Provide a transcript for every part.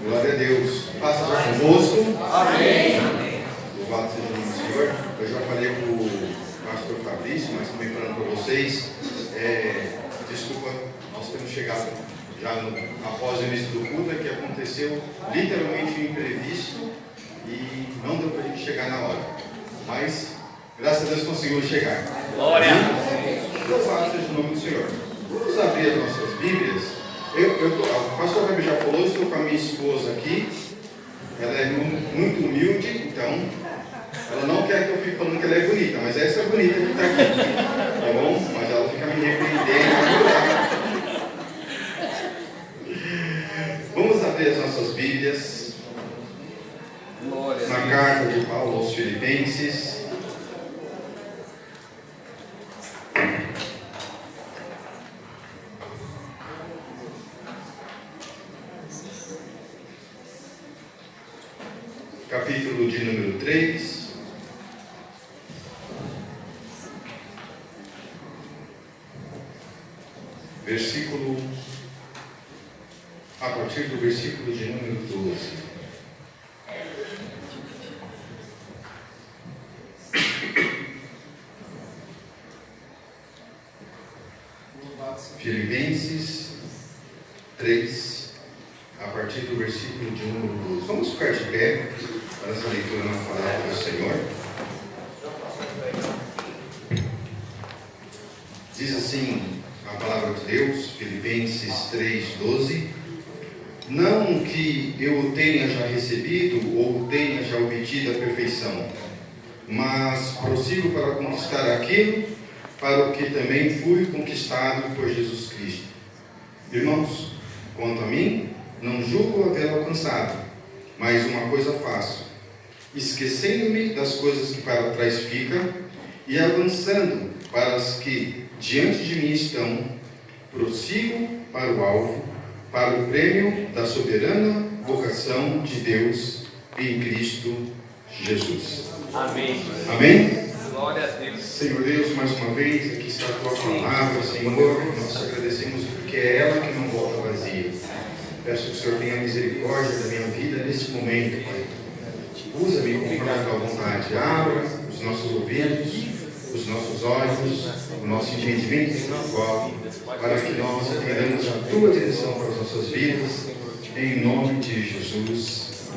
Glória a Deus. Paz seja convosco. Amém. Louvado seja o nome do Senhor. Eu já falei com o pastor Fabrício, mas também falando para vocês. Desculpa, nós temos chegado já após o início do culto, que aconteceu literalmente um imprevisto e não deu para a gente chegar na hora. Mas, graças a Deus, conseguimos chegar. Glória. Louvado seja o nome do Senhor. Vamos abrir as nossas Bíblias. O pastor Fábio já falou, estou com a minha esposa aqui. Ela é muito humilde, então ela não quer que eu fique falando que ela é bonita, mas essa é bonita que está aqui, tá bom? Mas ela fica me repreendendo. Vamos abrir as nossas Bíblias na carta de Paulo aos Filipenses. Capítulo de número 3. Versículo, a partir do versículo de número 12. Filipenses 3, a partir do versículo de número 12. Vamos ficar de pé para essa leitura na palavra do Senhor. Diz assim a palavra de Deus, Filipenses 3:12: não que eu tenha já recebido ou tenha já obtido a perfeição, mas prossigo para conquistar aquilo para o que também fui conquistado por Jesus Cristo. Irmãos, quanto a mim, não julgo haver alcançado, mas uma coisa faço, esquecendo-me das coisas que para trás ficam e avançando para as que diante de mim estão, prossigo para o alvo, para o prêmio da soberana vocação de Deus em Cristo Jesus. Amém. Amém? Glória a Deus. Senhor Deus, mais uma vez, aqui está a Tua palavra, Senhor, nós agradecemos porque é ela que não volta vazia. Peço que o Senhor tenha misericórdia da minha vida nesse momento, Pai. Usa-me conforme a Tua vontade. Abra os nossos ouvidos, os nossos olhos, o nosso entendimento espiritual, para que nós entendamos a Tua direção para as nossas vidas, em nome de Jesus.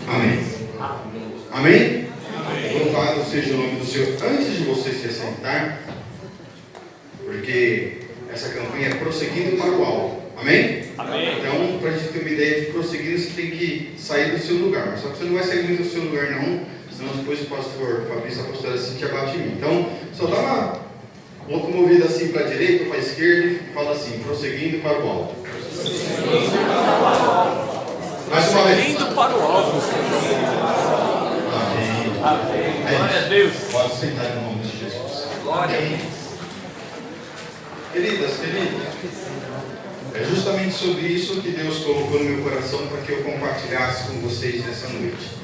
Amém. Amém? Louvado seja o nome do Senhor. Antes de você se assentar, porque essa campanha é prosseguindo para o alvo. Amém? Amém. Então, para a gente ter uma ideia de prosseguir, você tem que sair do seu lugar. Só que você não vai sair muito do seu lugar, não. Senão depois o pastor Fabrício, a pastora Cintia bate em mim. Então, só dá uma locomovida assim para a direita ou para a esquerda e fala assim, prosseguindo para o alvo. Mais uma vez. Indo para o alvo. Amém. Glória a Deus. Pode sentar no nome de Jesus. Glória a Deus. Queridas, queridos, é justamente sobre isso que Deus colocou no meu coração para que eu compartilhasse com vocês nessa noite.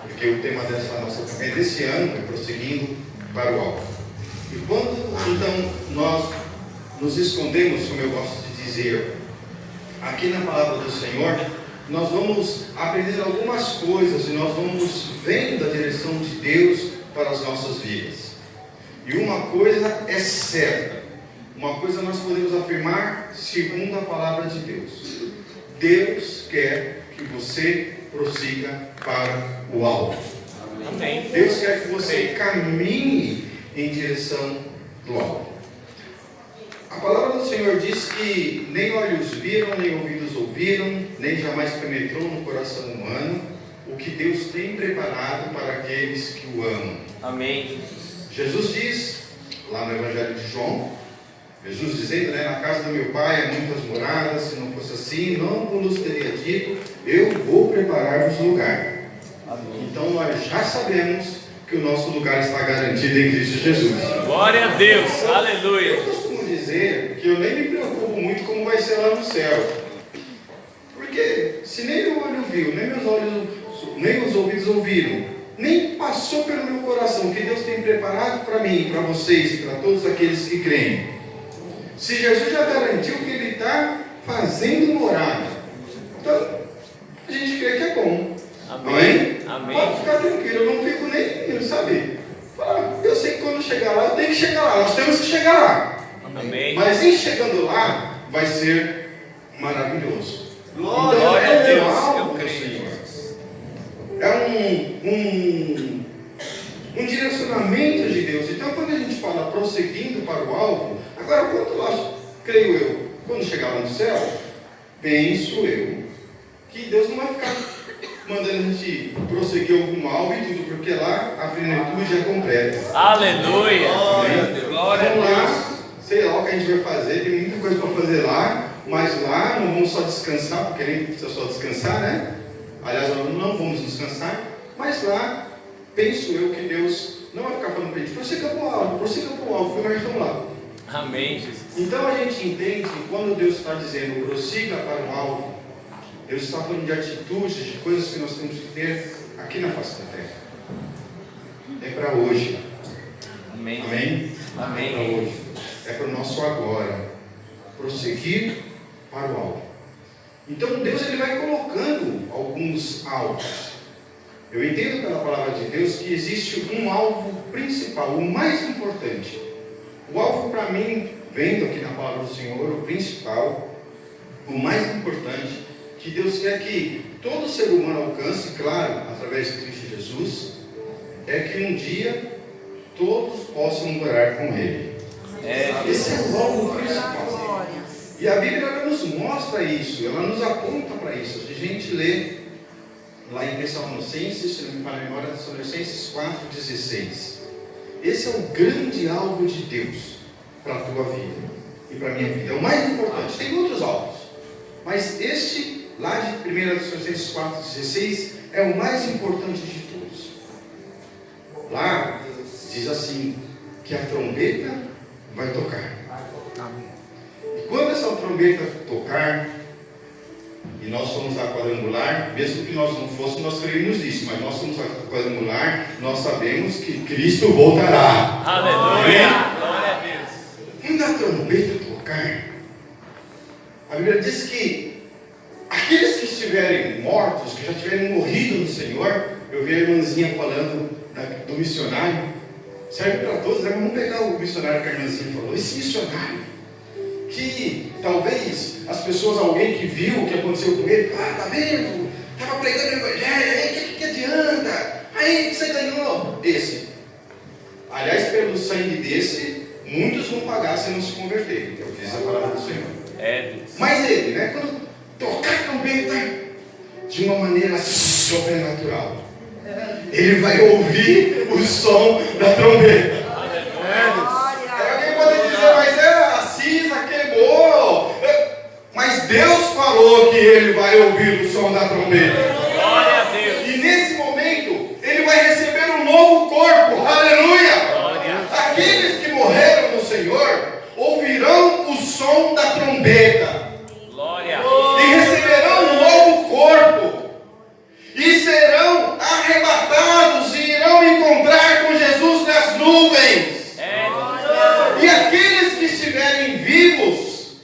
Porque o tema dessa nossa campanha desse ano é prosseguindo para o alvo. E quando então nós nos escondemos, como eu gosto de dizer, aqui na palavra do Senhor, nós vamos aprender algumas coisas e nós vamos vendo a direção de Deus para as nossas vidas. E uma coisa é certa, uma coisa nós podemos afirmar segundo a palavra de Deus: Deus quer que você prossiga para o alvo. Amém. Deus quer que você caminhe em direção do alvo. A palavra do Senhor diz que nem olhos viram, nem ouvidos ouviram, nem jamais penetrou no coração humano o que Deus tem preparado para aqueles que o amam. Amém. Jesus diz, lá no Evangelho de João, Jesus dizendo, na casa do meu Pai há muitas moradas, se não fosse assim, não vos teria dito, eu vou preparar-vos lugar. Amém. Então nós já sabemos que o nosso lugar está garantido em Cristo Jesus. Glória a Deus. Aleluia. Eu costumo dizer que eu nem me preocupo muito como vai ser lá no céu. Porque se nem meu olho viu, nem meus olhos, nem os ouvidos ouviram, nem passou pelo meu coração que Deus tem preparado para mim, para vocês e para todos aqueles que creem. Se Jesus já garantiu que Ele está fazendo morada, então a gente crê que é bom. Amém. Amém. Pode ficar tranquilo, eu não fico nem, sabe? Eu sei que quando chegar lá, eu tenho que chegar lá, nós temos que chegar lá. Amém. Mas em chegando lá, vai ser maravilhoso. Glória então, a Deus, algo eu do creio. Senhor. É um direcionamento de Deus. Então, quando a gente fala prosseguindo para o alvo, agora, quando nós, creio eu, quando chegar lá no céu, penso eu, que Deus não vai ficar mandando a gente prosseguir algum alvo e tudo, porque lá a plenitude é completa. Aleluia. Glória a Deus. Glória a Vamos Deus. lá, sei lá o que a gente vai fazer, tem muita coisa para fazer lá, mas lá não vamos só descansar, porque nem precisa só descansar, né? Aliás, nós não vamos descansar, mas lá, penso eu que Deus não vai ficar falando para a gente, prossiga para o alvo, porque nós estamos lá. Amém, Jesus. Então a gente entende que quando Deus está dizendo prossiga para o alvo, Deus está falando de atitudes, de coisas que nós temos que ter aqui na face da terra. É para hoje. Amém. Amém? Amém. É para hoje. É para o nosso agora. Prosseguir para o alvo. Então Deus ele vai colocando alguns alvos. Eu entendo pela palavra de Deus que existe um alvo principal, o mais importante. O alvo para mim, vendo aqui na palavra do Senhor, o principal, o mais importante, que Deus quer que todo ser humano alcance, claro, através de Cristo Jesus, é que um dia todos possam morar com Ele. Esse é o alvo principal. E a Bíblia ela nos mostra isso, ela nos aponta para isso. Se a gente lê lá em Tessalonicenses, se não me falha a memória, Tessalonicenses 4,16. Esse é o grande alvo de Deus para a tua vida e para a minha vida. É o mais importante. Tem outros alvos, mas este, lá de 1 Tessalonicenses 4,16, é o mais importante de todos. Lá diz assim, que a trombeta vai tocar. E quando essa trombeta tocar, e nós somos a quadrangular, mesmo que nós não fôssemos, nós creríamos nisso, mas nós somos a quadrangular, nós sabemos que Cristo voltará. Aleluia. Glória a Deus. Quando a trombeta tocar, a Bíblia diz que aqueles que estiverem mortos, que já tiverem morrido no Senhor, eu vi a irmãzinha falando do missionário, serve para todos, né? Vamos pegar o missionário que a irmãzinha falou, esse missionário, que talvez as pessoas, alguém que viu o que aconteceu com ele, tá vendo? Estava pregando o evangelho, aí que adianta? Aí que você ganhou? Esse. Aliás, pelo sangue desse, muitos vão pagar se não se converterem. Eu fiz a palavra do Senhor. Mas ele, né? Quando tocar a trombeta de uma maneira sobrenatural, ele vai ouvir o som da trombeta. Alguém pode dizer, mas a Cisa queimou. Mas Deus falou que ele vai ouvir o som da trombeta. Glória a Deus. E nesse momento, ele vai receber um novo corpo. Aleluia! Glória. Aqueles que morreram no Senhor ouvirão o som da trombeta. Glória. E receberão um novo corpo. E serão arrebatados e irão encontrar com Jesus nas nuvens. E aqueles que estiverem vivos,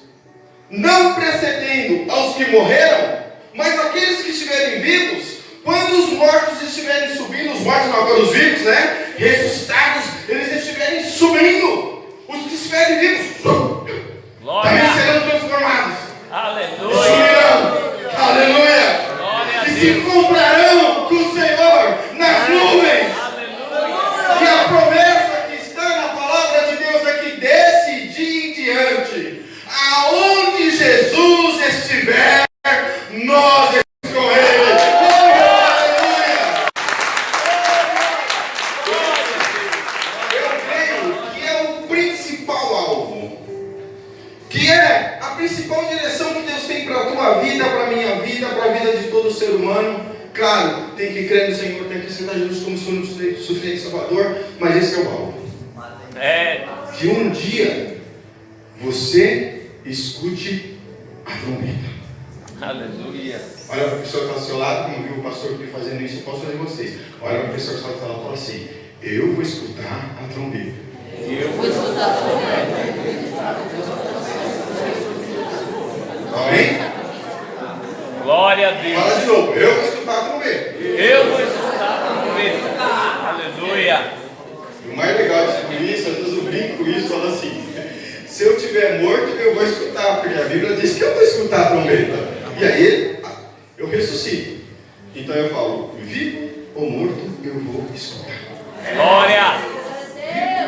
não precedendo aos que morreram, mas aqueles que estiverem vivos, quando os mortos estiverem subindo, os mortos não, agora os vivos, né? Ressuscitados, eles estiverem subindo, os que estiverem vivos, também serão transformados. Aleluia. Subirão. Aleluia. Glória a E se Deus. encontrarão com o Senhor nas nuvens. Aleluia. E a promessa que está na palavra de Deus é que desse dia em diante, aonde Jesus estiver, nós estamos com Ele. Aleluia! Eu creio que é o principal alvo, que é a principal direção que Deus tem para a tua vida, para a minha vida, para a vida de todo ser humano. Claro, tem que crer no Senhor, tem que aceitar Jesus como suficiente Salvador, mas esse é o alvo. Que um dia você escute a trombeta. Aleluia. Olha para a pessoa que está ao seu lado, como viu o pastor aqui fazendo isso, eu posso fazer vocês. Olha para a pessoa que está ao seu lado e fala assim: eu vou escutar a trombeta. Eu vou escutar a trombeta. Amém? Glória Glória a Deus. Fala de novo. Eu vou escutar a trombeta. Eu vou escutar a trombeta. Aleluia. E o mais legal disso, às vezes eu brinco com isso, falo assim: se eu estiver morto, eu vou escutar, porque a Bíblia diz que eu vou escutar a trombeta. E aí, eu ressuscito. Então eu falo: vivo ou morto, eu vou escutar. Glória.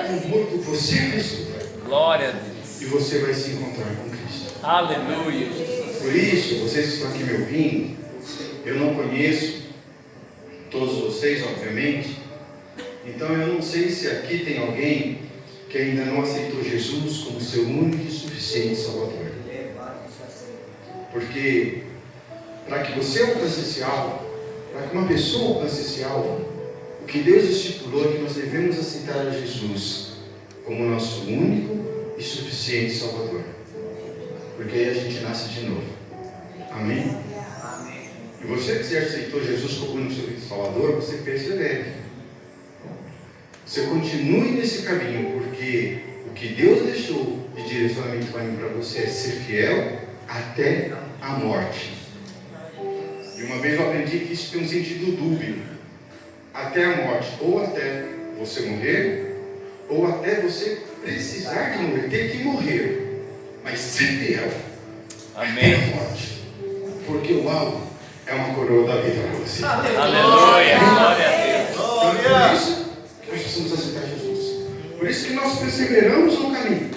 Vivo ou morto, você vai escutar. Glória a Deus. E você vai se encontrar com Cristo. Aleluia. Por isso, vocês que estão aqui me ouvindo, eu não conheço todos vocês, obviamente. Então eu não sei se aqui tem alguém que ainda não aceitou Jesus como seu único e suficiente Salvador. Porque para que você alcance esse alvo, para que uma pessoa alcance esse alvo, o que Deus estipulou é que nós devemos aceitar a Jesus como nosso único e suficiente Salvador. Porque aí a gente nasce de novo. Amém? E você que já aceitou Jesus como único e suficiente Salvador, você persevere. Você continue nesse caminho, porque o que Deus deixou de direcionamento para você é ser fiel até a morte. E uma vez eu aprendi que isso tem um sentido dúbio. Até a morte, ou até você morrer, ou até você precisar de morrer, ter que morrer, mas ser fiel. Amém. Até a morte. Porque o alvo é uma coroa da vida para você. Aleluia. Glória a Deus. Então, por isso que nós precisamos aceitar Jesus. Por isso que nós perseveramos no caminho.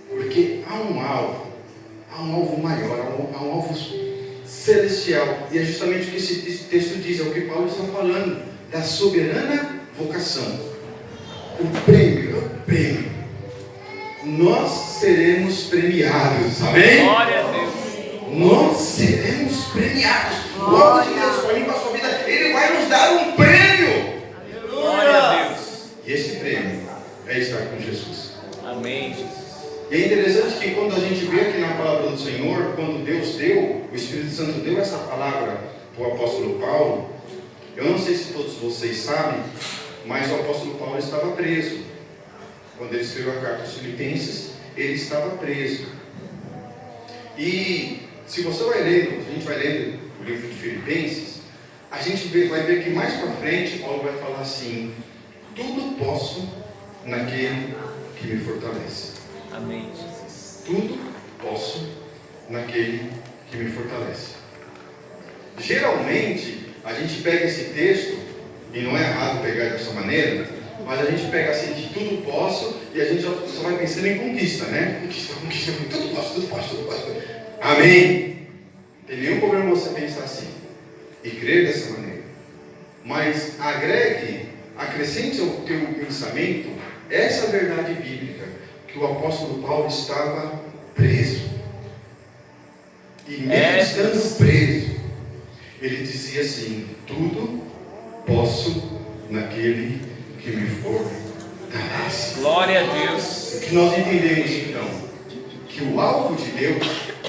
Porque há um alvo maior, há um alvo celestial. E é justamente o que esse texto diz, é o que Paulo está falando, da soberana vocação. O prêmio. Nós seremos premiados, amém? Glória a Deus. Nós seremos premiados. O alvo de Deus para mim, para a sua vida, Ele vai nos dar um prêmio. Glória a Deus. E esse prêmio é estar com Jesus. Amém. E é interessante que quando a gente vê aqui na palavra do Senhor, quando Deus deu, o Espírito Santo deu essa palavra para o apóstolo Paulo, eu não sei se todos vocês sabem, mas o apóstolo Paulo estava preso. Quando ele escreveu a carta aos Filipenses, ele estava preso. E se você vai lendo, a gente vai lendo o livro de Filipenses, a gente vai ver que mais para frente Paulo vai falar assim: tudo posso naquele que me fortalece. Amém. Tudo posso naquele que me fortalece. Geralmente, a gente pega esse texto, e não é errado pegar dessa maneira, mas a gente pega assim, que tudo posso, e a gente só vai pensando em conquista, né? Conquista, tudo posso. Amém? Não tem nenhum problema você pensar assim, e crer dessa maneira. Mas acrescente ao teu pensamento essa verdade bíblica, que o apóstolo Paulo estava preso. E mesmo estando preso, ele dizia assim: tudo posso naquele que me fortalece. Glória a Deus. O que nós entendemos então? Que o alvo de Deus,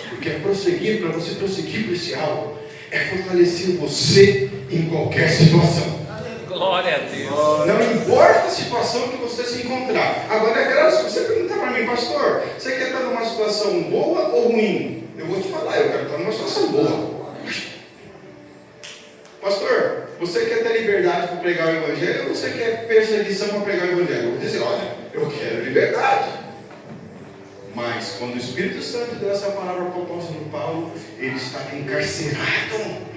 porque é prosseguir, para você prosseguir para esse alvo, é fortalecer você em qualquer situação. Glória a Deus. Não importa a situação que você se encontrar. Agora é claro, se você perguntar para mim: pastor, você quer estar numa situação boa ou ruim? Eu vou te falar: eu quero estar numa situação boa. Pastor, você quer ter liberdade para pregar o evangelho, ou você quer perseguição para pregar o evangelho? Eu vou dizer: olha, eu quero liberdade. Mas quando o Espírito Santo deu essa palavra para o apóstolo Paulo, ele estava encarcerado.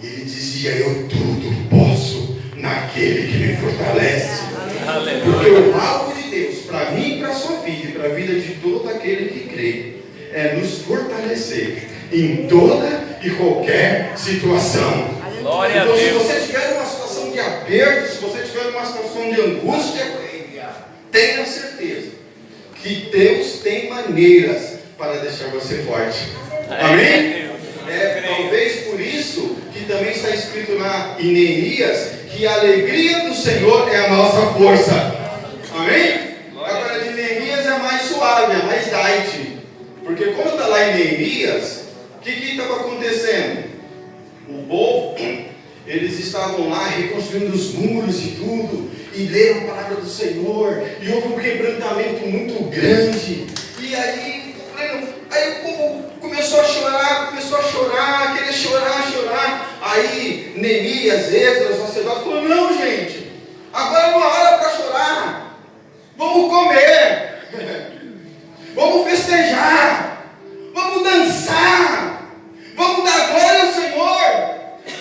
E ele dizia: eu tudo posso naquele que me fortalece. Aleluia. Porque o alvo de Deus para mim e para a sua vida, e para a vida de todo aquele que crê, é nos fortalecer em toda e qualquer situação. Glória a Então, se Deus. você estiver numa situação de aperto, se você estiver numa situação de angústia, tenha certeza que Deus tem maneiras para deixar você forte. Amém? Talvez por isso que também está escrito em Neemias que a alegria do Senhor é a nossa força. Amém? Agora, de Neemias é mais suave, é mais light. Porque quando está lá em Neemias, o que estava acontecendo? O povo, eles estavam lá reconstruindo os muros e tudo, e leram a palavra do Senhor, e houve um quebrantamento muito grande. E aí o povo começou a chorar, querer chorar. Neemias, Esdras, o sacerdote, falou: não, gente, agora não é hora para chorar, vamos comer, vamos festejar, vamos dançar, vamos dar glória ao Senhor,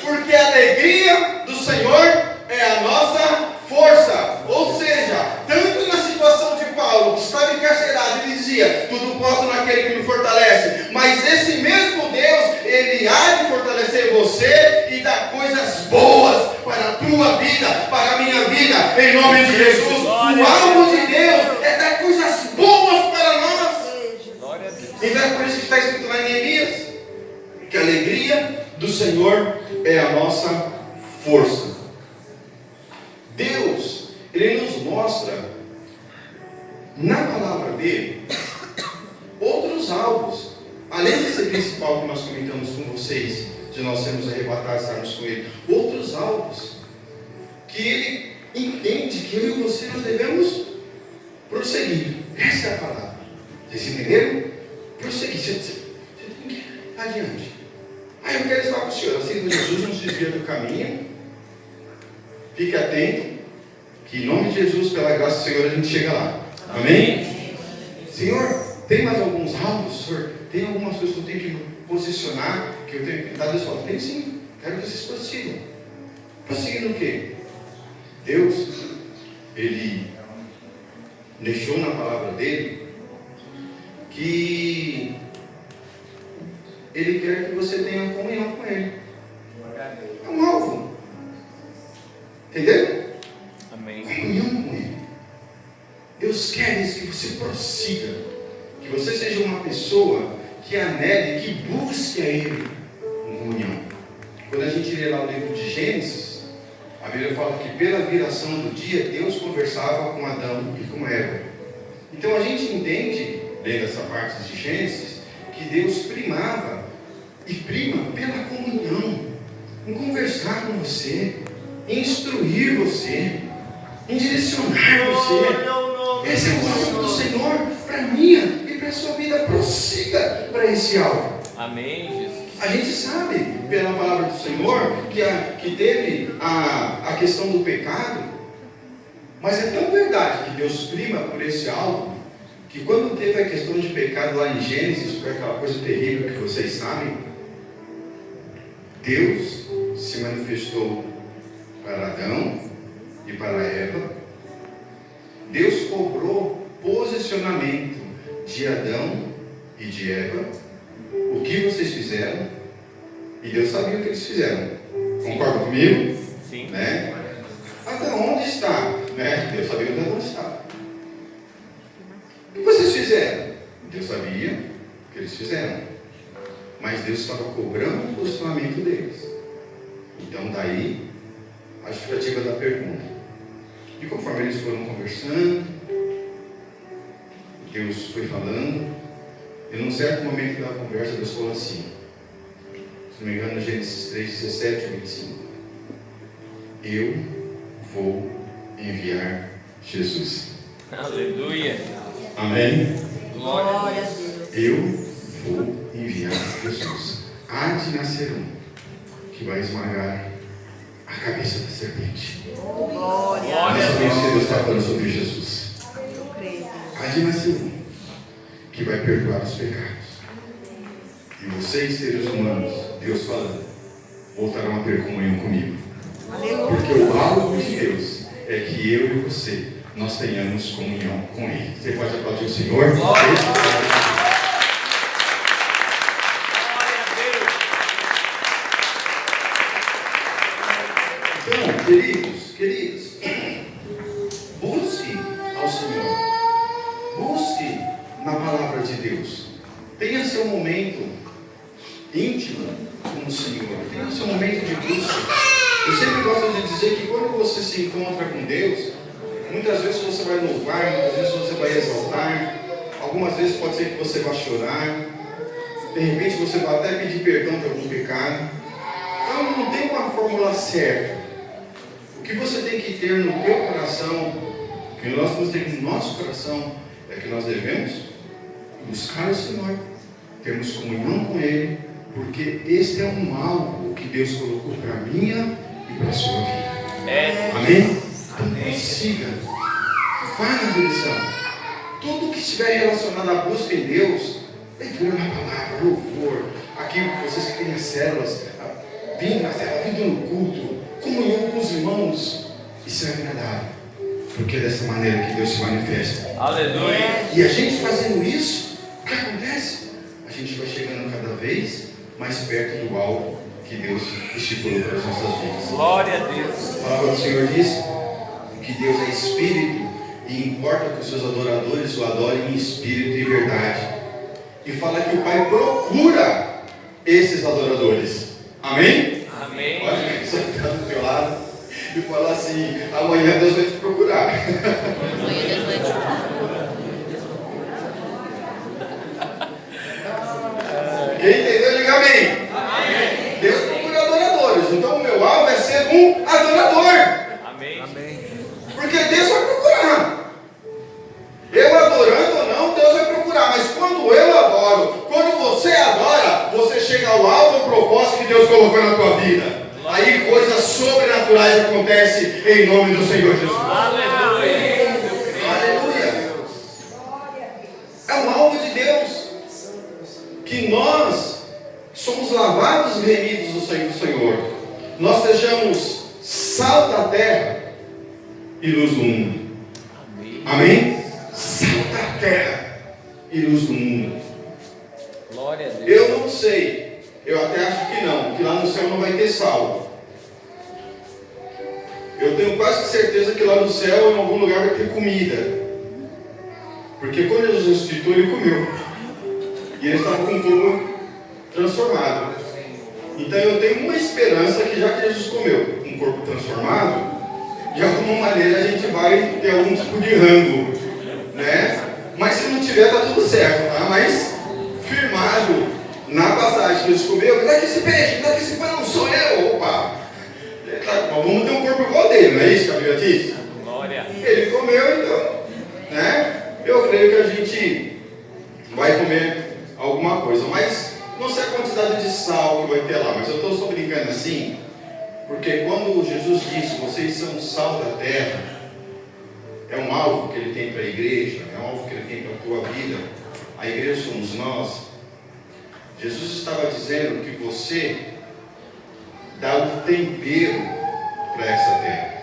porque a alegria do Senhor é a nossa força. Ou seja, tanto na situação de Paulo, que estava encarcerado, ele dizia: tudo posso naquele que me fortalece, mas esse mesmo Deus, Ele há de fortalecer você e dar coisas boas para a tua vida, para a minha vida, em nome de Jesus. O alvo de Deus é dar coisas boas para nós. Então é por isso que está escrito lá em Neemias, que a alegria do Senhor é a nossa força. Deus, Ele nos mostra na palavra dele outros alvos, além desse principal que nós comentamos com vocês, de nós sermos arrebatados, estarmos com Ele, outros alvos que Ele entende que eu e você nós devemos prosseguir. Essa é a palavra. Vocês entenderam? Prosseguir. Você tem que ir adiante. Eu quero estar com o Senhor. Assim, Jesus não se desvia do caminho. Fique atento, que em nome de Jesus, pela graça do Senhor, a gente chega lá. Amém? Senhor, tem mais alguns alvos? Senhor, tem algumas coisas que eu tenho que posicionar, que eu tenho que dar? Deus fala: tem sim, quero que vocês prossigam. Prosseguindo o quê? Deus, Ele deixou na palavra dele que Ele quer que você tenha comunhão com Ele. É um alvo. Entendeu? Amém. Comunhão com Ele. Deus quer isso, que você prossiga, que você seja uma pessoa que anele, que busque a Ele em comunhão. Quando a gente lê lá o livro de Gênesis, a Bíblia fala que pela viração do dia, Deus conversava com Adão e com Eva. Então a gente entende, lendo essa parte de Gênesis, que Deus primava e prima pela comunhão, em conversar com você, em instruir você, em direcionar você. Esse é o alvo do Senhor para a minha e para a sua vida. Prossiga para esse alvo. Amém, Jesus. A gente sabe, pela palavra do Senhor, que teve a questão do pecado, mas é tão verdade que Deus prima por esse alvo, que quando teve a questão de pecado lá em Gênesis, foi aquela coisa terrível que vocês sabem, Deus se manifestou para Adão e para Eva. Deus cobrou posicionamento de Adão e de Eva. O que vocês fizeram? E Deus sabia o que eles fizeram. Concorda comigo? Sim. Né? Adão, onde está? Né? Deus sabia onde Adão estava. O que vocês fizeram? Deus sabia o que eles fizeram. Mas Deus estava cobrando o posicionamento deles. Então daí a justificativa da pergunta. E conforme eles foram conversando, Deus foi falando, e num certo momento da conversa Deus falou assim, se não me engano, Gênesis 3, 17 e 25: eu vou enviar Jesus. Aleluia. Amém? Glória a Deus. Eu vou enviar Jesus. Há de nascer um que vai esmagar a cabeça da serpente. Glória. Nós sabemos que Deus está falando sobre Jesus. Eu creio. Há de nascer um que vai perdoar os pecados. E vocês, seres humanos, Deus falando, voltarão a ter comunhão comigo. Aleluia. Porque o alvo de Deus é que eu e você, nós tenhamos comunhão com Ele. Você pode aplaudir o Senhor? Então, queridos, busque ao Senhor. Busque na palavra de Deus. Tenha seu momento íntimo com o Senhor. Tenha seu momento de busca. Eu sempre gosto de dizer que quando você se encontra com Deus, muitas vezes você vai louvar, muitas vezes você vai exaltar, algumas vezes pode ser que você vá chorar, de repente você vai até pedir perdão de algum pecado. Então não tem uma fórmula certa. O que você tem que ter no teu coração, o que nós temos que ter no nosso coração, é que nós devemos buscar o Senhor, termos comunhão com Ele, porque este é um alvo que Deus colocou para a minha e para a sua vida. É. Amém? Então siga. Vai na direção. Tudo que estiver relacionado à busca em Deus, leitura na palavra, louvor, aqui vocês que têm as células, vindo na célula, vindo no culto, comunhão com os irmãos, isso é agradável, porque é dessa maneira que Deus se manifesta. Aleluia. E a gente fazendo isso, o que acontece? A gente vai chegando cada vez mais perto do alvo que Deus estipulou para as nossas vidas. Glória a Deus. A palavra do Senhor diz que Deus é Espírito e importa que os seus adoradores o adorem em espírito e verdade. E fala que o Pai procura esses adoradores. Amém? Amém. Olha, você está do teu lado e fala assim: amanhã Deus vai te procurar. Amanhã Deus vai te procurar. Quem entendeu, diga amém. Amém. Deus procura adoradores. Então o meu alvo é ser um adorador. Amém. Porque Deus vai procurar. Eu adorando ou não, Deus vai procurar. Mas quando eu adoro, quando você adora, você chega ao alvo, ao propósito que Deus colocou na tua vida. Aí coisas sobrenaturais acontecem em nome do Senhor Jesus. Aleluia. Aleluia. É um alvo de Deus. Que nós somos lavados e remidos do sangue do Senhor. Nós sejamos sal da terra e luz do mundo. Amém? Sal da terra e luz do mundo. Glória a Deus. Eu não sei, eu até acho que não, que lá no céu não vai ter sal. Eu tenho quase certeza que lá no céu, em algum lugar, vai ter comida. Porque quando Jesus ressuscitou, ele comeu. E ele estava com o corpo transformado. Então eu tenho uma esperança que já que Jesus comeu um corpo transformado, de alguma maneira a gente vai ter algum tipo de rango, né? Mas se não tiver, tá tudo certo, tá? Mas firmado na passagem que Jesus comeu, dá aqui esse peixe, dá aqui esse pão, sou eu, opa! Vamos ter um corpo igual dele, não é isso que a Bíblia diz? Glória. Ele comeu, então, né? Eu creio que a gente vai comer alguma coisa, mas não sei a quantidade de sal que vai ter lá, mas eu estou só brincando assim, porque quando Jesus disse, vocês são o sal da terra, é um alvo que ele tem para a igreja, é um alvo que ele tem para a tua vida, a igreja somos nós. Jesus estava dizendo que você dá um tempero para essa terra.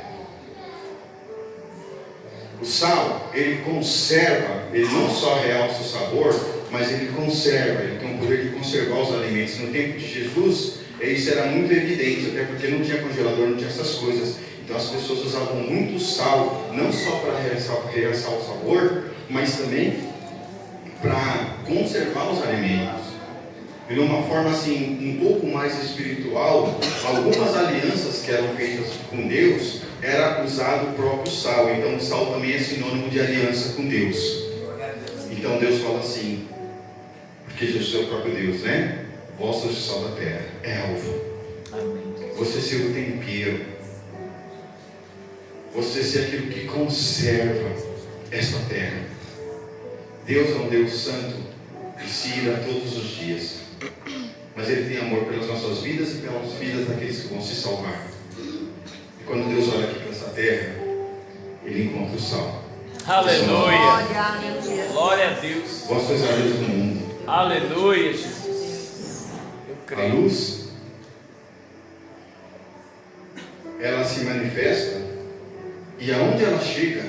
O sal, ele conserva, ele não só realça o sabor, mas ele conserva, ele tem o poder de conservar os alimentos. No tempo de Jesus, isso era muito evidente, até porque não tinha congelador, não tinha essas coisas. Então as pessoas usavam muito sal, não só para realçar o sabor, mas também para conservar os alimentos. E de uma forma assim, um pouco mais espiritual, algumas alianças que eram feitas com Deus, era usado o próprio sal. Então o sal também é sinônimo de aliança com Deus. Então Deus fala assim, porque Jesus é o próprio Deus, né? Vós sois o sal da terra, é alvo. Você ser o tempero, você ser aquilo que conserva esta terra. Deus é um Deus santo que se ira todos os dias, mas Ele tem amor pelas nossas vidas e pelas vidas daqueles que vão se salvar. E quando Deus olha aqui para essa terra, Ele encontra o sal. Aleluia. Glória a Deus. Vós sois a luz do mundo. Aleluia, Jesus. Eu A creio. luz, ela se manifesta e aonde ela chega,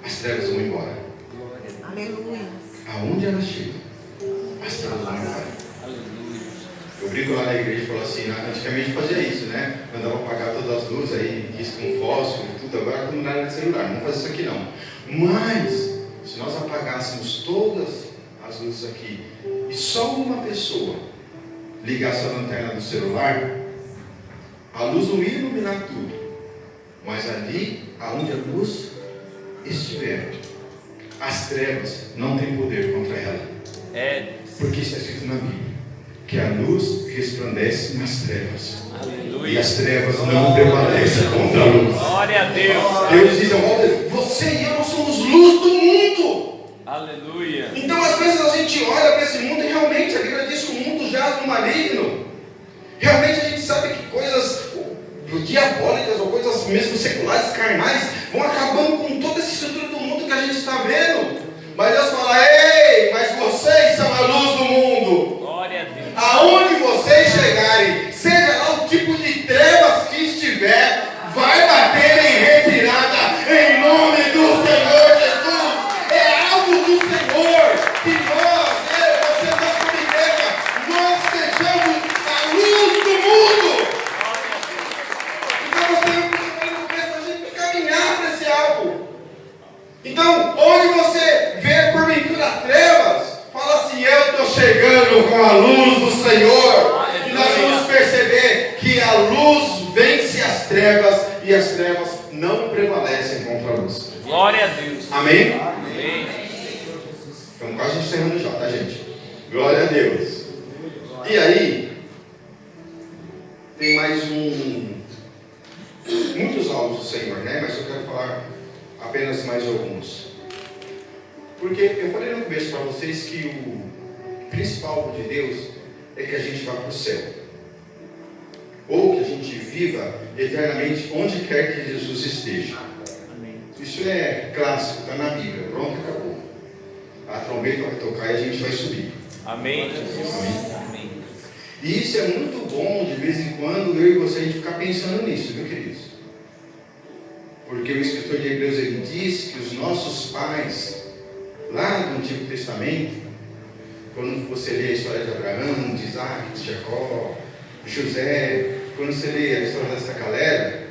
as trevas vão embora. Aleluia. Aonde ela chega, as trevas vão embora. Aleluia. Eu brinco lá na igreja e falo assim, antigamente fazia isso, né? Mandava apagar todas as luzes, aí risco com fósforo e tudo, agora como nada de celular, não faz isso aqui não. Mas, se nós apagássemos todas as luzes aqui e só uma pessoa ligasse a lanterna do celular, a luz não ia iluminar tudo, mas ali aonde a luz estiver, as trevas não têm poder contra ela. Porque está escrito na Bíblia que a luz resplandece nas trevas. Aleluia. E as trevas não prevalecem contra a luz. Glória a Deus. Deus diz, você e eu somos luz do mundo. Aleluia. Então às vezes a gente olha para esse mundo e realmente a Bíblia diz que o mundo jaz no maligno. Realmente a gente sabe que coisas diabólicas ou coisas mesmo seculares, carnais, vão acabando com toda essa estrutura do mundo que a gente está vendo. Mas Deus fala: ei, mas vocês são a luz do mundo. Glória a Deus. Aonde vocês chegarem, seja lá o tipo de trevas que estiver, vai bater em retirada, em nome do Senhor Jesus. É algo do Senhor que nós, você, nós como igreja, nós sejamos a luz do mundo. Então a gente caminhar para esse alvo. Então, onde você vê porventura trevas, fala assim: eu estou chegando com a luz do Senhor. E nós vamos perceber que a luz vence as trevas e as trevas não prevalecem contra a luz. Glória a Deus. Amém? Amém. Estamos quase encerrando já, tá, gente? Glória a Deus. E aí, tem mais muitos alvos do Senhor, né? Mas eu quero falar apenas mais alguns. Porque eu falei no começo para vocês que o principal alvo de Deus é que a gente vá para o céu. Ou que a gente viva eternamente onde quer que Jesus esteja. Isso é clássico, está na Bíblia. Pronto, acabou. A trombeta vai tocar e a gente vai subir. Amém. Amém. E isso é muito bom, de vez em quando, eu e você, a gente ficar pensando nisso, viu, queridos? Porque o escritor de Hebreus, ele diz que os nossos pais, lá no Antigo Testamento, quando você lê a história de Abraão, de Isaac, de Jacó, José, quando você lê a história dessa galera,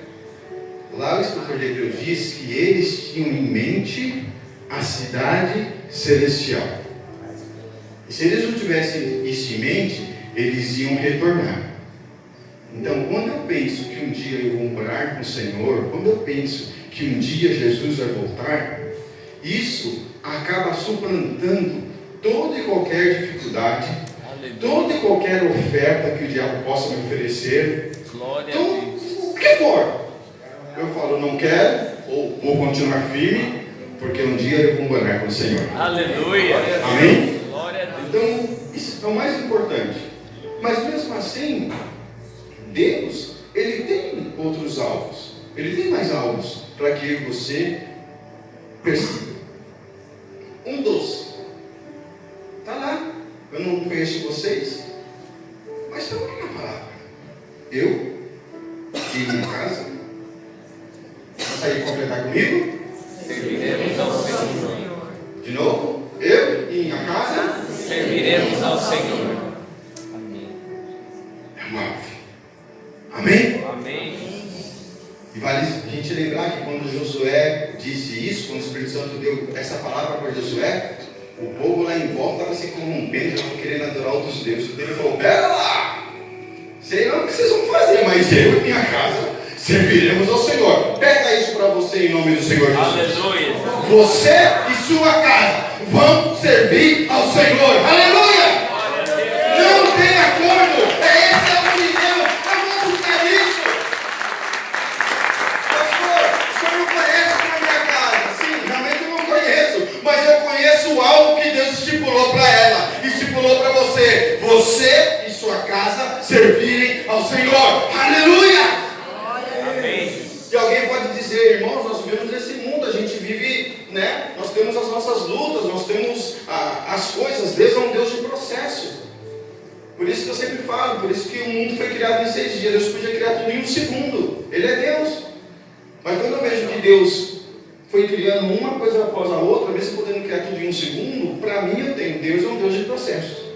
lá o escritor de Hebreus diz que eles tinham em mente a cidade celestial. E se eles não tivessem isso em mente, eles iam retornar. Então, quando eu penso que um dia eu vou morar com o Senhor, quando eu penso que um dia Jesus vai voltar, isso acaba suplantando toda e qualquer dificuldade, toda e qualquer oferta que o diabo possa me oferecer. Glória Então, a Deus. o que for, eu falo: não quero, ou vou continuar firme, porque um dia eu vou morar com o Senhor. Aleluia. Amém? Glória a Deus. Então, isso é o mais importante. Mas mesmo assim, Deus, Ele tem outros alvos. Ele tem mais alvos para que você persiga. Um dos está lá. Eu não conheço vocês, mas está aqui na palavra. Eu e minha casa. Consegue completar comigo? Serviremos ao Senhor. De novo? Eu e minha casa Serviremos ao Senhor. Amém. é um alvo. Amém? Amém. E vale a gente lembrar que quando Josué disse isso, quando o Espírito Santo deu essa palavra para Josué, o povo lá em volta estava se corrompendo, já querendo adorar outros deuses. Então ele falou: pera lá, sei não o que vocês vão fazer, mas eu e minha casa serviremos ao Senhor. Pega isso para você em nome do Senhor Jesus. Aleluia. Você e sua casa vão servir ao Senhor. Aleluia! Não tem acordo. Esse é o que Deus. Eu vou buscar isso. Pastor, o senhor não conhece a minha casa? Sim, realmente eu não conheço. Mas eu conheço algo que Deus estipulou para ela. Estipulou para você. Você e sua casa servirem ao Senhor. Aleluia! Amém. E alguém pode dizer: irmãos, nós vivemos nesse mundo, a gente vive, né? Nós temos as nossas lutas, nós temos as coisas. Deus é um Deus de processo. Por isso que eu sempre falo, por isso que o mundo foi criado em 6 dias. Deus podia criar tudo em um segundo. Ele é Deus. Mas quando eu vejo que Deus foi criando uma coisa após a outra, mesmo podendo criar tudo em um segundo, para mim eu tenho: Deus é um Deus de processos.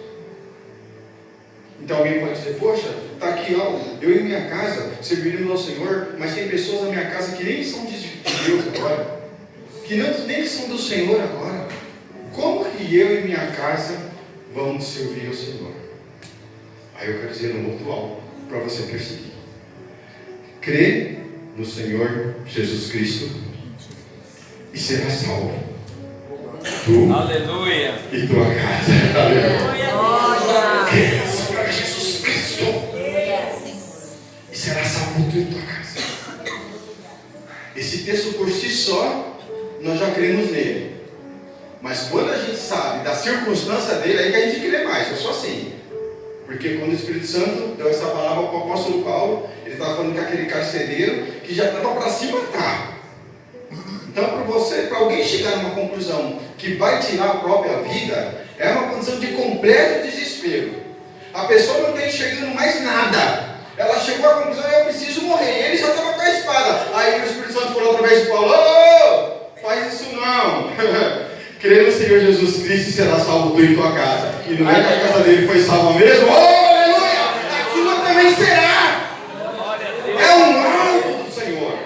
Então alguém pode dizer: poxa, está aqui algo, eu e minha casa serviremos ao Senhor, mas tem pessoas na minha casa que nem são de Deus agora, que nem são do Senhor agora. Como que eu e minha casa vamos servir ao Senhor? Aí eu quero dizer um outro algo para você perseguir: crê no Senhor Jesus Cristo e será salvo, tu Aleluia. e tua casa. Aleluia. Glória. Para Jesus Cristo e será salvo tu e tua casa. Esse texto por si só, nós já cremos nele. Mas quando a gente sabe da circunstância dele, aí que a gente crê mais. É só assim. Porque quando o Espírito Santo deu essa palavra para o apóstolo Paulo, ele estava falando que aquele carcereiro que já estava para se matar. Então, para alguém chegar numa conclusão que vai tirar a própria vida, é uma condição de completo desespero. A pessoa não está enxergando mais nada. Ela chegou à conclusão: eu preciso morrer. E ele já estava com a espada. Aí o Espírito Santo falou através de Paulo: ô, faz isso não. Crê no Senhor Jesus Cristo e será salvo tu e tua casa. E não é que a casa dele foi salva mesmo? Oh, aleluia! A sua também será. É um alvo do Senhor.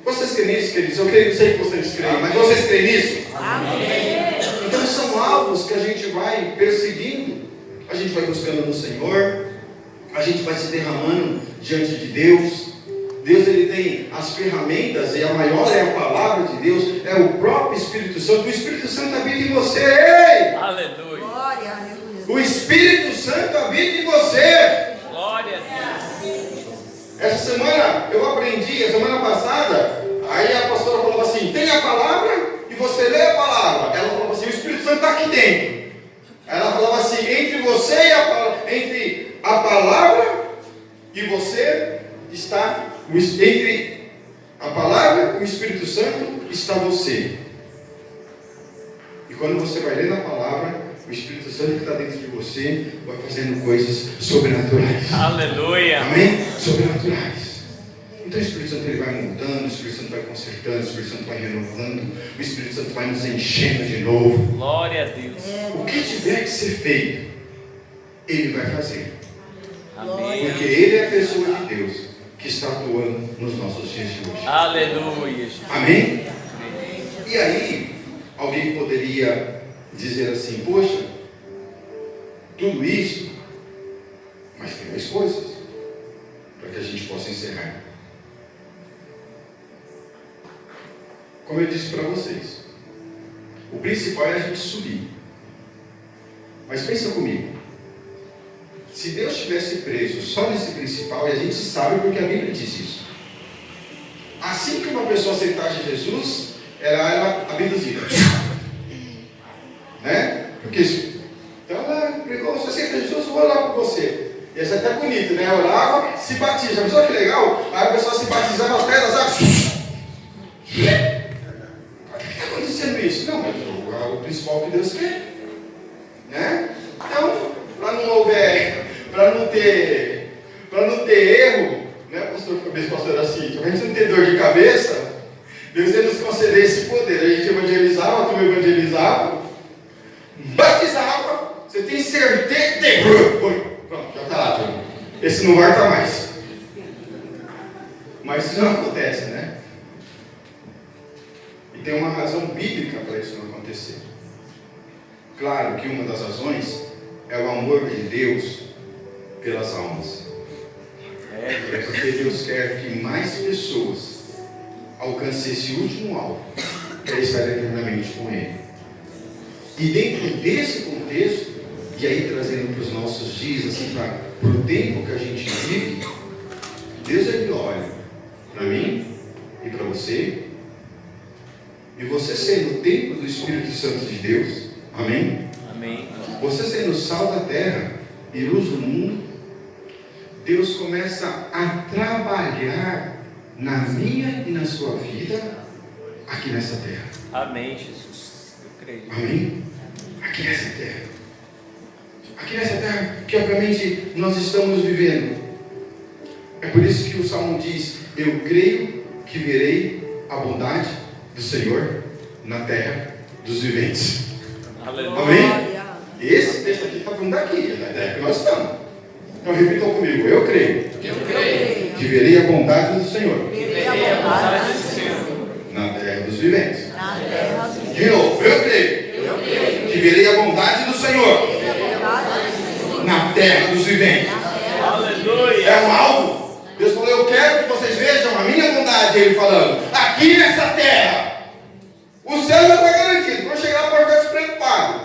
Vocês creem nisso, queridos? Eu sei que vocês creem, mas vocês creem nisso? Amém. Então são alvos que a gente vai perseguindo. A gente vai buscando no Senhor. A gente vai se derramando diante de Deus. Deus, ele tem as ferramentas, e a maior é a palavra de Deus, é o próprio Espírito Santo. O Espírito Santo habita em você. Ei! Aleluia. Glória, aleluia. O Espírito Santo habita em você. Glória a Deus. Essa semana eu aprendi, a semana passada, aí a pastora falou assim: tem a palavra e você lê a palavra. Ela falou assim: o Espírito Santo está aqui dentro. Ela falava assim: entre você e entre a palavra e você está, entre a palavra e o Espírito Santo está você. E quando você vai lendo a palavra, o Espírito Santo que está dentro de você vai fazendo coisas sobrenaturais. Aleluia. Amém? Sobrenaturais. Então o Espírito Santo, ele vai montando, o Espírito Santo vai consertando, o Espírito Santo vai renovando, o Espírito Santo vai nos enchendo de novo. Glória a Deus. O que tiver que ser feito, ele vai fazer. Amém. Porque ele é a pessoa de Deus que está atuando nos nossos dias de hoje. Aleluia. Amém? E aí, alguém poderia dizer assim: poxa, tudo isso, mas tem mais coisas, para que a gente possa encerrar. Como eu disse para vocês, o principal é a gente subir. Mas pensa comigo, se Deus estivesse preso só nesse principal, e a gente sabe porque a Bíblia diz isso, assim que uma pessoa aceitasse Jesus, ela era abduzida, né? Porque então ela pregou: você aceita Jesus, eu vou orar por você. E isso é até bonito, né? Orava, se batiza. Mas olha que legal, aí a pessoa se batizava, as pedras, por que está acontecendo isso? Não, mas o principal que Deus quer, né? Então, para não ter erro, né, pastor? Pastor assim, para a gente não ter dor de cabeça, Deus ia nos conceder esse poder. A gente evangelizava, tu evangelizava, batizava, você tem certeza, pronto, já está lá, turma. Esse não volta mais. Mas isso não acontece, né? E tem uma razão bíblica para isso não acontecer. Claro que uma das razões é o amor de Deus pelas almas. É porque Deus quer que mais pessoas alcancem esse último alvo, que é estar eternamente com Ele. E dentro desse contexto, e aí trazendo para os nossos dias, assim, para o tempo que a gente vive, Deus, ele olha para mim e para você, e você sendo o templo do Espírito Santo de Deus, amém? Amém. Você sendo sal da terra e luz do mundo, Deus começa a trabalhar na minha e na sua vida aqui nessa terra. Amém, Jesus. Eu creio. Amém? Aqui nessa terra. Aqui nessa terra que obviamente nós estamos vivendo. É por isso que o Salmo diz: eu creio que verei a bondade do Senhor na terra dos viventes. Aleluia. Amém? Esse texto aqui está falando daqui, na terra que nós estamos. Então repitam comigo: eu creio que verei a bondade do Senhor Verei a bondade do Senhor na terra dos viventes. na terra dos viventes. De novo, eu creio que verei a bondade do Senhor Verei a bondade do Senhor na terra dos viventes. Aleluia. É um alvo. Deus falou: eu quero que vocês vejam a minha bondade. Ele falando: aqui nessa terra. O céu já está garantido. Quando chegar lá, pode ficar despreocupado.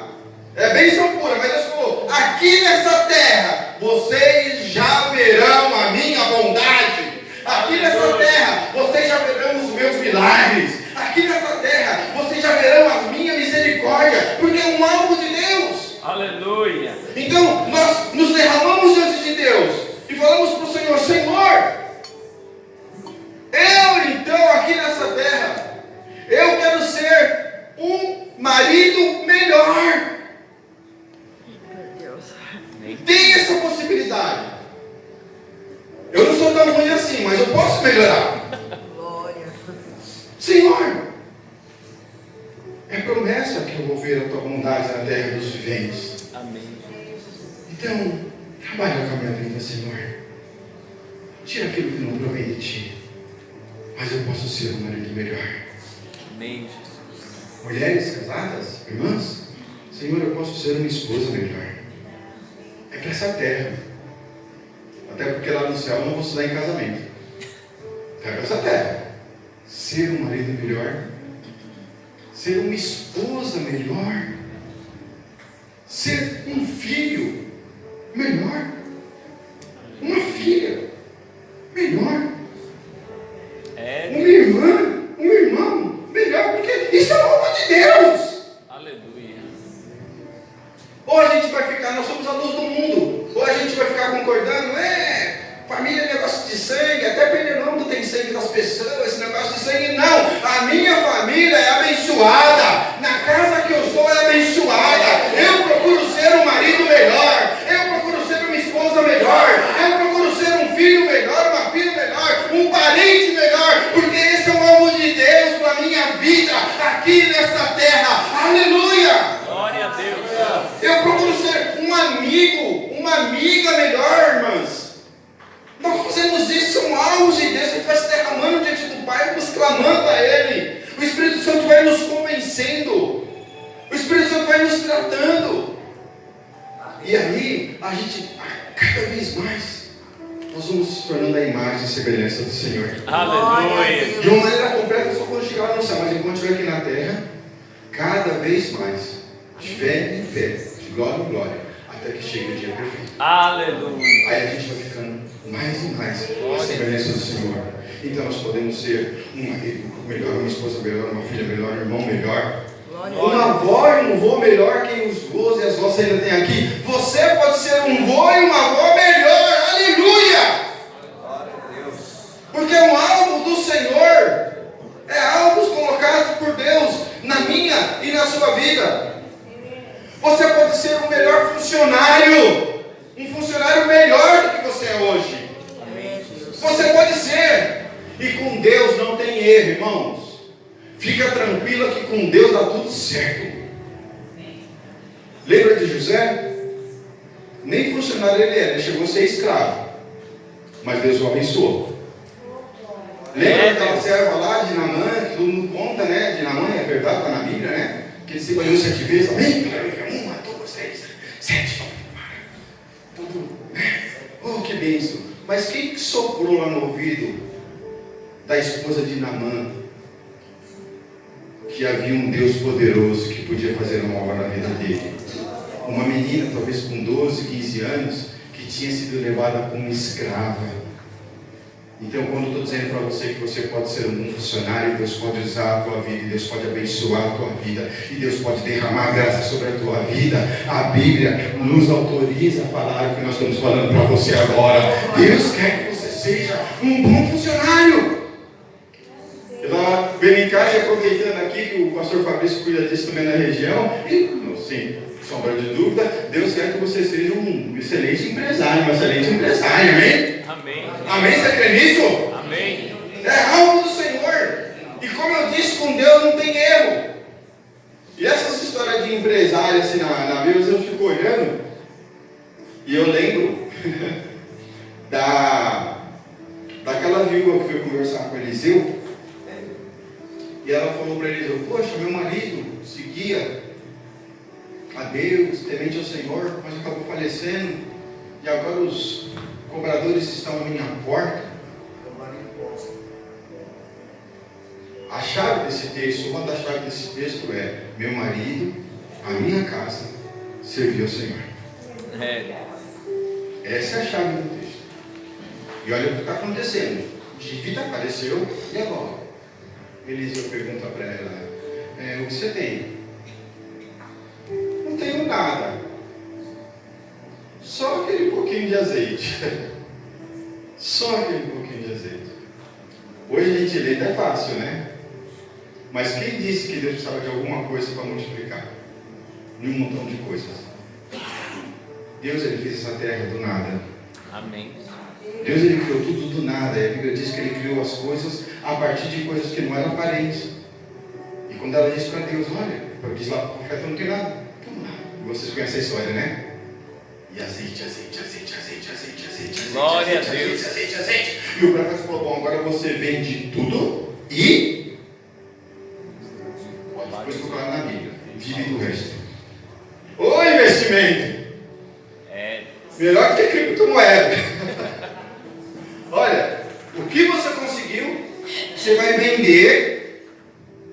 É bênção pura. Mas Deus falou: aqui nessa terra, vocês já verão a minha bondade. Aqui nessa terra, vocês já verão os meus milagres. Aqui nessa terra, vocês já verão a minha misericórdia. Porque é um alvo de Deus. Aleluia. Então, nós nos derramamos diante de Deus e falamos para o Senhor: Senhor, eu então aqui nessa terra, eu quero ser um marido melhor. Tem essa possibilidade. Eu não sou tão ruim assim, mas eu posso melhorar. Glória. Senhor, é promessa que eu vou ver a tua bondade na terra dos viventes. Amém. Então, trabalha com a minha vida, Senhor. Tira aquilo que não provém de ti, mas eu posso ser um marido melhor. Amém, Jesus. Mulheres casadas, irmãs, Senhor, eu posso ser uma esposa melhor. É para essa terra. Até porque lá no céu eu não vou estudar em casamento. É para essa terra. Ser um marido melhor. Ser uma esposa melhor. Ser um filho melhor. Uma filha melhor. Uma irmã, um irmão melhor. Porque isso é a obra de Deus. Aleluia. Ou a gente vai ficar, nós somos a luz do mundo, ou a gente vai ficar concordando, família é negócio de sangue, até Pernambuco tem sangue das pessoas, esse negócio de sangue, não, a minha família é abençoada, na casa que eu estou é abençoada, eu procuro ser um marido melhor, eu procuro ser uma esposa melhor, eu procuro ser um filho melhor, uma filha melhor, um parente melhor, porque esse é o alvo de Deus para a minha vida, aqui nessa terra, aleluia! Glória a Deus. Eu procuro ser um amigo, uma amiga melhor, irmãs. Nós fazemos isso, são alvos de Deus. A gente vai se derramando diante do Pai, nos clamando a Ele. O Espírito Santo vai nos convencendo. O Espírito Santo vai nos tratando. E aí, a gente, cada vez mais, nós vamos nos tornando a imagem e semelhança do Senhor. Aleluia. De uma maneira completa, só quando chegar lá no céu. Mas enquanto estiver aqui na terra, cada vez mais, de fé em fé, de glória em glória, até que chegue o dia perfeito. Aleluia. Aí a gente vai ficando mais e mais a semelhança do Senhor. Então nós podemos ser um marido melhor, uma esposa melhor, uma filha melhor, um irmão melhor, uma avó e um vô melhor que os vós e as vós ainda tem aqui. Você pode ser um vô e uma avó melhor. Aleluia! Porque é um alvo do Senhor. É alvos colocados por Deus na minha e na sua vida. Você pode ser um melhor funcionário, um funcionário melhor do que você é hoje. Você pode ser. E com Deus não tem erro, irmãos. Fica tranquilo que com Deus dá tudo certo. Lembra de José? Nem funcionário ele era, ele chegou a ser escravo. Mas Deus o abençoou. Lembra daquela serva lá de Naamã, que todo mundo conta, né? De Naamã, é verdade, está na Bíblia, né? Que ele se banhou 7 vezes. Amém? 1, 2, 3, 7. Tudo, né? Oh, que bênção. Mas quem que soprou lá no ouvido da esposa de Naamã que havia um Deus poderoso que podia fazer uma obra na vida dele? Uma menina, talvez com 12, 15 anos, que tinha sido levada como escrava. Então, quando eu estou dizendo para você que você pode ser um funcionário, Deus pode usar a tua vida, e Deus pode abençoar a tua vida, e Deus pode derramar graça sobre a tua vida, a Bíblia nos autoriza a falar o que nós estamos falando para você agora. Deus quer que você seja um bom funcionário. Eu estava vendo em casa e aproveitando aqui que o pastor Fabrício cuida disso também na região, e, sim, sombra de dúvida, Deus quer que você seja um excelente empresário, uma excelente empresária, amém? Amém. Amém? Você crê nisso? Amém. É algo do Senhor. E como eu disse, com Deus não tem erro. E essas histórias de empresário assim na Bíblia, eu fico olhando e eu lembro daquela viúva que foi conversar com Eliseu. E ela falou para Eliseu: poxa, meu marido seguia a Deus, temente ao Senhor, mas acabou falecendo. E agora os cobradores estão à minha porta. A chave desse texto, uma das chaves desse texto é: meu marido, a minha casa, serviu ao Senhor. Essa é a chave do texto. E olha o que está acontecendo. Dívida apareceu e agora? Eliseu pergunta para ela: o que você tem? Não tenho nada. Só aquele pouquinho de azeite. Só aquele pouquinho de azeite. Hoje a gente lê até fácil, né? Mas quem disse que Deus precisava de alguma coisa para multiplicar? Um montão de coisas. Deus, ele fez essa terra do nada. Amém. Deus, ele criou tudo do nada. E a Bíblia diz que ele criou as coisas a partir de coisas que não eram aparentes. E quando ela disse para Deus, olha, diz lá para o profeta, não tem nada. Então, e vocês conhecem a história, né? E azeite. Glória a Deus. Azeite. E o profeta falou, bom, agora você vende tudo e pode depois procurar na Bíblia. Vive do resto. Ô investimento! Melhor que criptomoeda. Olha, o que você conseguiu, você vai vender.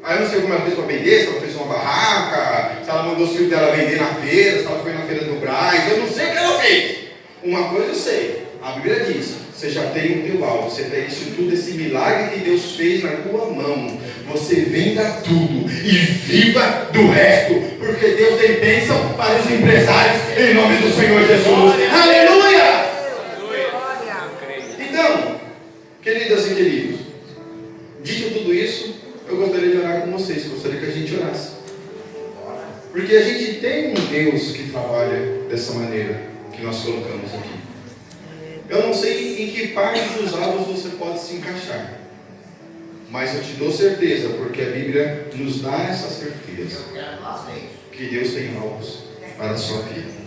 Aí eu não sei como ela fez para vender, se ela fez uma barraca, se ela mandou os filhos dela vender na feira, se ela foi na feira do Brás, eu não sei o que ela fez. Uma coisa eu sei, a Bíblia diz, você já tem o teu alvo, você tem isso tudo, esse milagre que Deus fez na tua mão. Você venda tudo e viva do resto, porque Deus tem bênção para os empresários, em nome do Senhor Jesus. Aleluia! Então, queridas e queridos, dito tudo isso, eu gostaria de orar com vocês, gostaria que a gente orasse. Porque a gente tem um Deus que trabalha dessa maneira que nós colocamos aqui. Eu não sei em que parte dos alvos você pode se encaixar, mas eu te dou certeza, porque a Bíblia nos dá essa certeza, que Deus tem alvos para a sua vida.